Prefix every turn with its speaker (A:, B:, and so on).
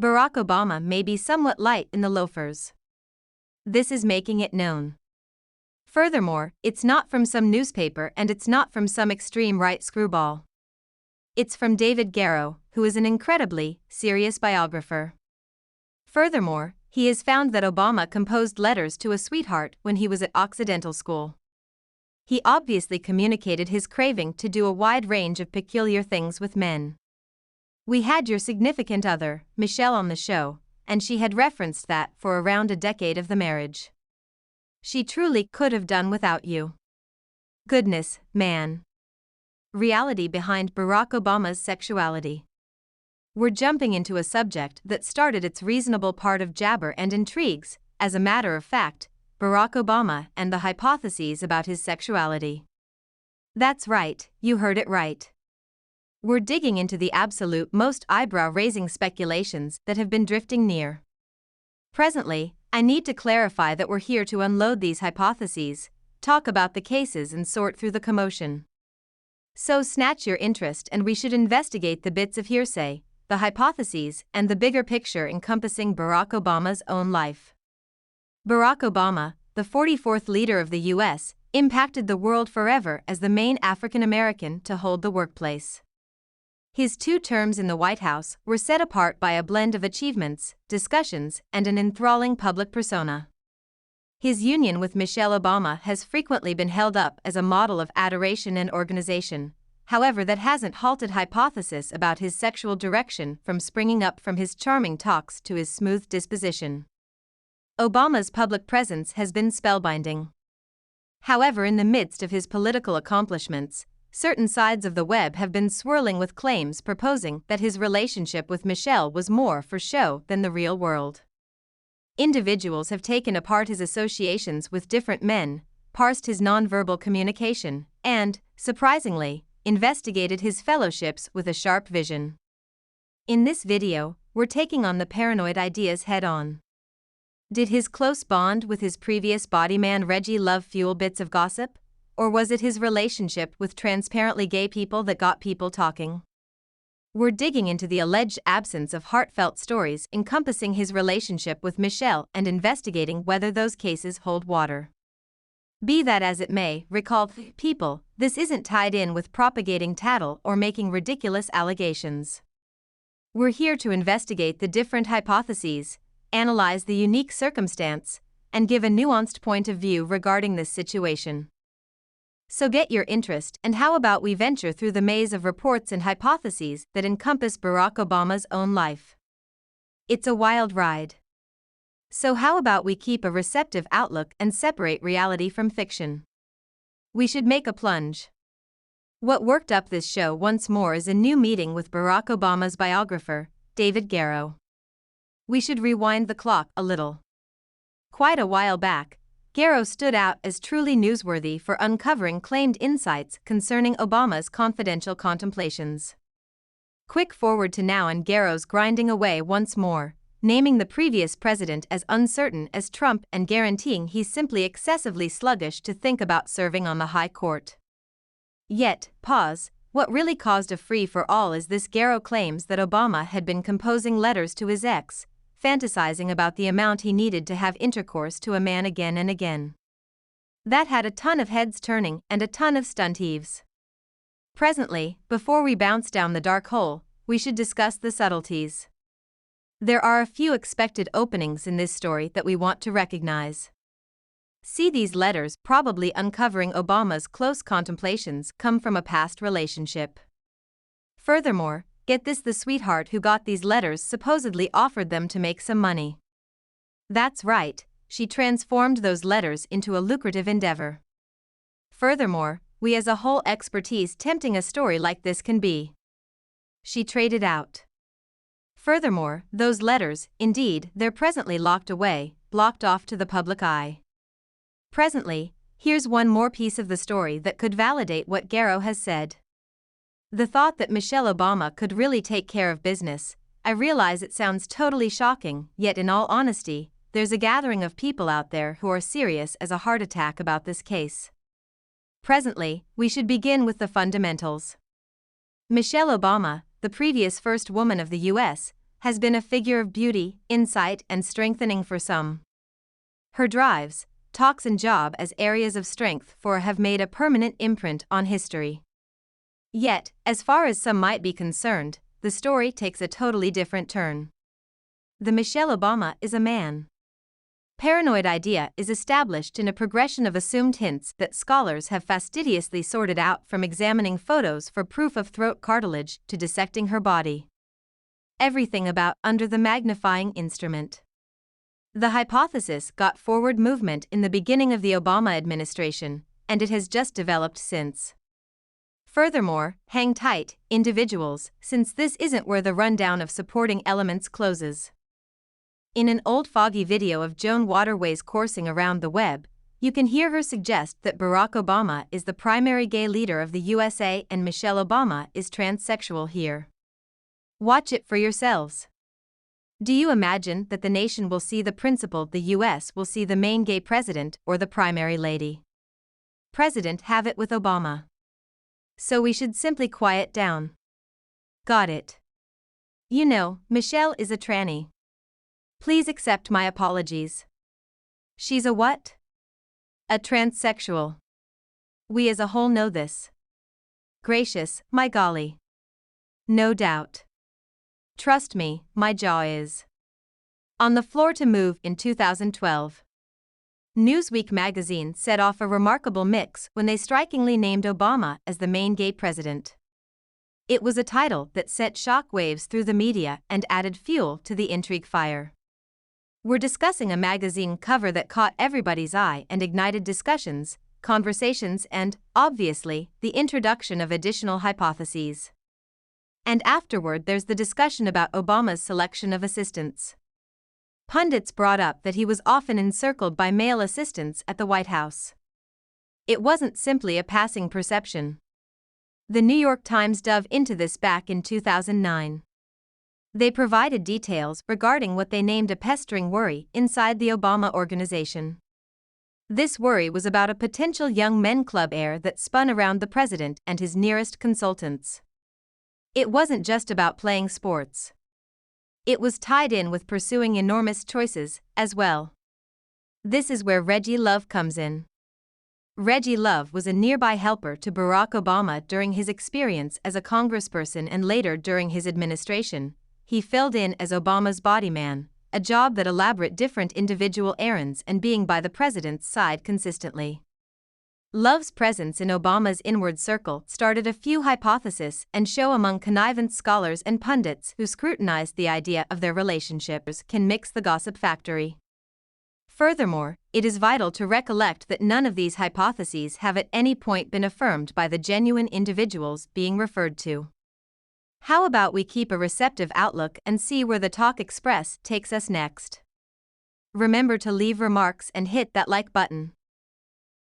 A: Barack Obama may be somewhat light in the loafers. This is making it known. Furthermore, it's not from some newspaper and it's not from some extreme right screwball. It's from David Garrow, who is an incredibly serious biographer. Furthermore, he has found that Obama composed letters to a sweetheart when he was at Occidental School. He obviously communicated his craving to do a wide range of peculiar things with men. We had your significant other, Michelle, on the show, and she had referenced that for around a decade of the marriage. She truly could have done without you. Goodness, man. Reality behind Barack Obama's sexuality. We're jumping into a subject that started its reasonable part of jabber and intrigues, as a matter of fact, Barack Obama and the hypotheses about his sexuality. That's right, you heard it right. We're digging into the absolute most eyebrow-raising speculations that have been drifting near. Presently, I need to clarify that we're here to unload these hypotheses, talk about the cases and sort through the commotion. So snatch your interest and we should investigate the bits of hearsay, the hypotheses, and the bigger picture encompassing Barack Obama's own life. Barack Obama, the 44th leader of the U.S., impacted the world forever as the main African American to hold the workplace. His 2 terms in the White House were set apart by a blend of achievements, discussions, and an enthralling public persona. His union with Michelle Obama has frequently been held up as a model of adoration and organization. However, that hasn't halted hypothesis about his sexual direction from springing up from his charming talks to his smooth disposition. Obama's public presence has been spellbinding. However, in the midst of his political accomplishments, certain sides of the web have been swirling with claims proposing that his relationship with Michelle was more for show than the real world. Individuals have taken apart his associations with different men, parsed his nonverbal communication, and, surprisingly, investigated his fellowships with a sharp vision. In this video, we're taking on the paranoid ideas head-on. Did his close bond with his previous bodyman Reggie Love fuel bits of gossip? Or was it his relationship with transparently gay people that got people talking? We're digging into the alleged absence of heartfelt stories encompassing his relationship with Michelle and investigating whether those cases hold water. Be that as it may, recall, people, this isn't tied in with propagating tattle or making ridiculous allegations. We're here to investigate the different hypotheses, analyze the unique circumstance, and give a nuanced point of view regarding this situation. So get your interest, and how about we venture through the maze of reports and hypotheses that encompass Barack Obama's own life? It's a wild ride. So how about we keep a receptive outlook and separate reality from fiction? We should make a plunge. What worked up this show once more is a new meeting with Barack Obama's biographer, David Garrow. We should rewind the clock a little. Quite a while back, Garrow stood out as truly newsworthy for uncovering claimed insights concerning Obama's confidential contemplations. Quick forward to now, and Garrow's grinding away once more, naming the previous president as uncertain as Trump and guaranteeing he's simply excessively sluggish to think about serving on the high court. Yet, pause, what really caused a free-for-all is this: Garrow claims that Obama had been composing letters to his ex, fantasizing about the amount he needed to have intercourse to a man again and again. That had a ton of heads turning and a ton of stunt heaves. Presently, before we bounce down the dark hole, we should discuss the subtleties. There are a few expected openings in this story that we want to recognize. See, these letters, probably uncovering Obama's close contemplations, come from a past relationship. Furthermore, get this: the sweetheart who got these letters supposedly offered them to make some money. That's right, she transformed those letters into a lucrative endeavor. Furthermore, we as a whole expertise tempting a story like this can be. She traded out. Furthermore, those letters, indeed, they're presently locked away, blocked off to the public eye. Presently, here's one more piece of the story that could validate what Garrow has said. The thought that Michelle Obama could really take care of business. I realize it sounds totally shocking, yet in all honesty, there's a gathering of people out there who are serious as a heart attack about this case. Presently, we should begin with the fundamentals. Michelle Obama, the previous First Woman of the U.S., has been a figure of beauty, insight, and strengthening for some. Her drives, talks, and job as areas of strength for have made a permanent imprint on history. Yet, as far as some might be concerned, the story takes a totally different turn. The Michelle Obama is a man. Paranoid idea is established in a progression of assumed hints that scholars have fastidiously sorted out, from examining photos for proof of throat cartilage to dissecting her body. Everything about under the magnifying instrument. The hypothesis got forward movement in the beginning of the Obama administration, and it has just developed since. Furthermore, hang tight, individuals, since this isn't where the rundown of supporting elements closes. In an old foggy video of Joan Waterways coursing around the web, you can hear her suggest that Barack Obama is the primary gay leader of the USA and Michelle Obama is transsexual here. Watch it for yourselves. Do you imagine that the nation will see the principal, the US will see the main gay president or the primary lady? President have it with Obama. So we should simply quiet down. Got it. You know, Michelle is a tranny. Please accept my apologies. She's a what? A transsexual. We as a whole know this. Gracious, my golly. No doubt. Trust me, my jaw is on the floor to move in 2012. Newsweek magazine set off a remarkable mix when they strikingly named Obama as the main gay president. It was a title that sent shockwaves through the media and added fuel to the intrigue fire. We're discussing a magazine cover that caught everybody's eye and ignited discussions, conversations, and, obviously, the introduction of additional hypotheses. And afterward, there's the discussion about Obama's selection of assistants. Pundits brought up that he was often encircled by male assistants at the White House. It wasn't simply a passing perception. The New York Times dove into this back in 2009. They provided details regarding what they named a pestering worry inside the Obama organization. This worry was about a potential young men club heir that spun around the president and his nearest consultants. It wasn't just about playing sports. It was tied in with pursuing enormous choices, as well. This is where Reggie Love comes in. Reggie Love was a nearby helper to Barack Obama during his experience as a congressperson and later during his administration. He filled in as Obama's body man, a job that elaborate different individual errands and being by the president's side consistently. Love's presence in Obama's inward circle started a few hypotheses and show among connivance scholars and pundits who scrutinized the idea of their relationships can mix the gossip factory. Furthermore, it is vital to recollect that none of these hypotheses have at any point been affirmed by the genuine individuals being referred to. How about we keep a receptive outlook and see where the Talk Express takes us next? Remember to leave remarks and hit that like button.